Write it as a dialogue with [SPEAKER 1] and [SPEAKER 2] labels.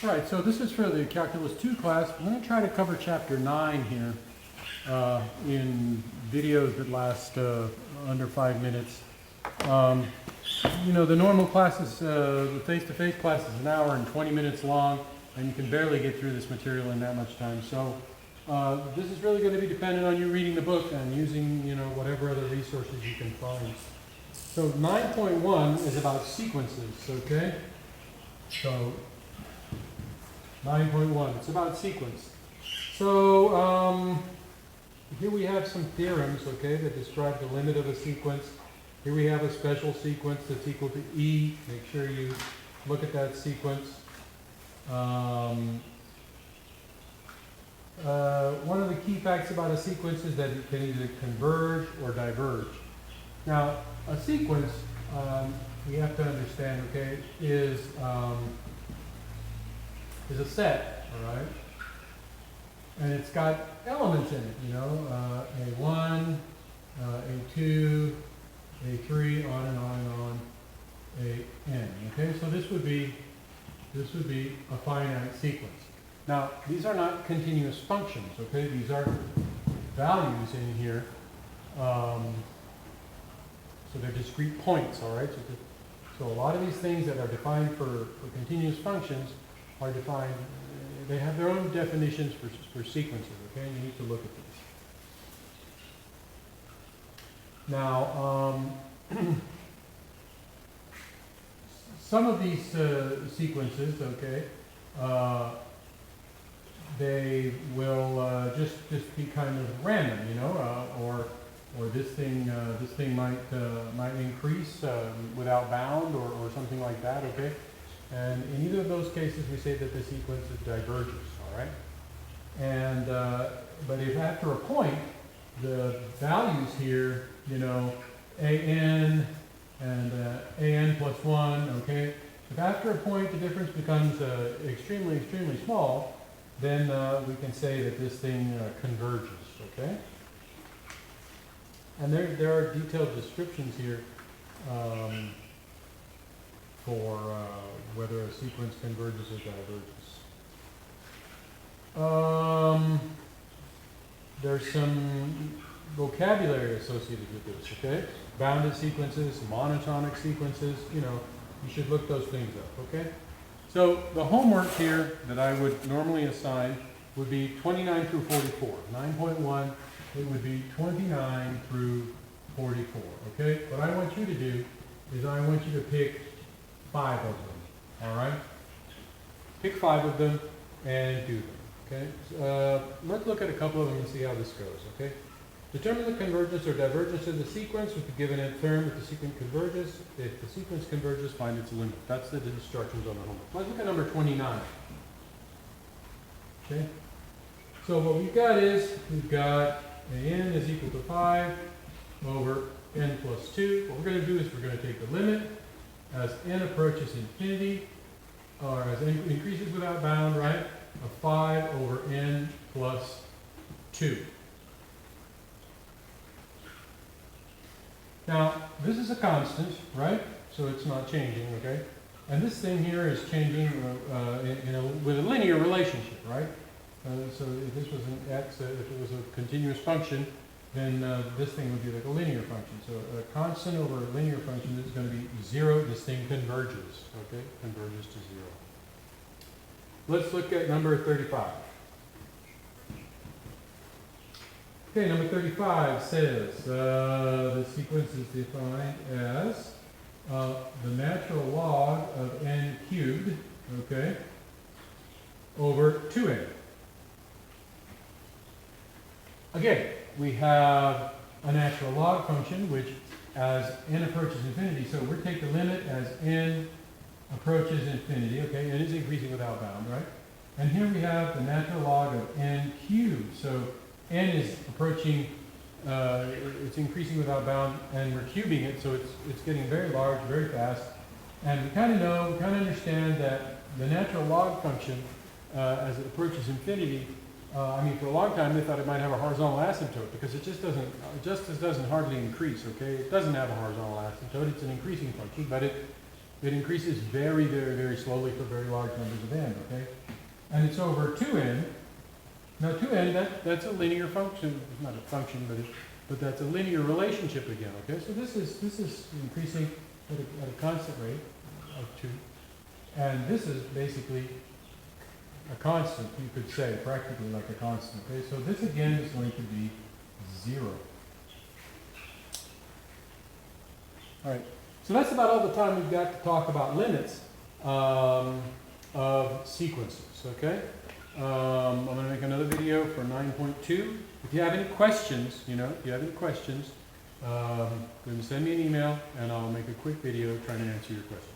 [SPEAKER 1] All right, so this is for the Calculus 2 class. I'm going to try to cover Chapter 9 here in videos that last under 5 minutes. The normal classes, the face-to-face class is an hour and 20 minutes long, and you can barely get through this material in that much time. So this is really going to be dependent on you reading the book and using, whatever other resources you can find. So 9.1 is about sequences, okay? So 9.1, it's about sequence. So here we have some theorems, okay, that describe the limit of a sequence. Here we have a special sequence that's equal to E. Make sure you look at that sequence. One of the key facts about a sequence is that it can either converge or diverge. Now, a sequence, we have to understand, okay, is a set, all right? And it's got elements in it, A1, A2, A3, on and on and on, AN. Okay, so this would be a finite sequence. Now, these are not continuous functions, okay? These are values in here. So they're discrete points, all right? So a lot of these things that are defined for continuous functions are defined, they have their own definitions for sequences, okay? You need to look at these. Now, some of these sequences, okay, they will just be kind of random, or this thing might increase without bound or something like that, okay? And in either of those cases, we say that the sequence diverges, all right? And but if after a point, the values here, AN and AN plus 1, okay? If after a point the difference becomes extremely, extremely small, then we can say that this thing converges, okay? And there are detailed descriptions here for whether a sequence converges or diverges. There's some vocabulary associated with this, okay? Bounded sequences, monotonic sequences, you should look those things up, okay? So the homework here that I would normally assign would be 29 through 44. 9.1, it would be 29 through 44, okay? What I want you to do is I want you to pick 5 of them, all right? Pick 5 of them and do them, okay? Let's look at a couple of them and see how this goes, okay? Determine the convergence or divergence of the sequence with the given term if the sequence converges. If the sequence converges, find its limit. That's the instructions on the homework. Let's look at number 29. Okay? So what we've got is, we've got AN is equal to 5 over N plus 2. What we're going to do is we're going to take the limit as N approaches infinity, or as N increases without bound, right, of 5 over N plus 2. Now, this is a constant, right? So it's not changing, okay? And this thing here is changing with a linear relationship, right? So if this was an x, if it was a continuous function, then this thing would be like a linear function. So a constant over a linear function is going to be 0. This thing converges, okay? Converges to 0. Let's look at number 35. Okay, number 35 says the sequence is defined as the natural log of n cubed, okay, over 2n. Again, we have a natural log function which as n approaches infinity, so we're taking the limit as n approaches infinity, okay, n is increasing without bound, right? And here we have the natural log of n cubed, so n is approaching, it's increasing without bound, and we're cubing it, so it's getting very large, very fast. And we kind of understand that the natural log function, as it approaches infinity, for a long time they thought it might have a horizontal asymptote because it just doesn't hardly increase, okay? It doesn't have a horizontal asymptote, it's an increasing function, but It increases very, very, very slowly for very large numbers of n, okay? And it's over 2n. Now 2n, that's a linear function, not a function, but that's a linear relationship again, okay? So this is increasing at a constant rate of 2. And this is basically a constant, you could say, practically like a constant, okay? So this again is going to be 0. All right, so that's about all the time we've got to talk about limits of sequences, okay? I'm going to make another video for 9.2. If you have any questions, go ahead and send me an email, and I'll make a quick video trying to answer your questions.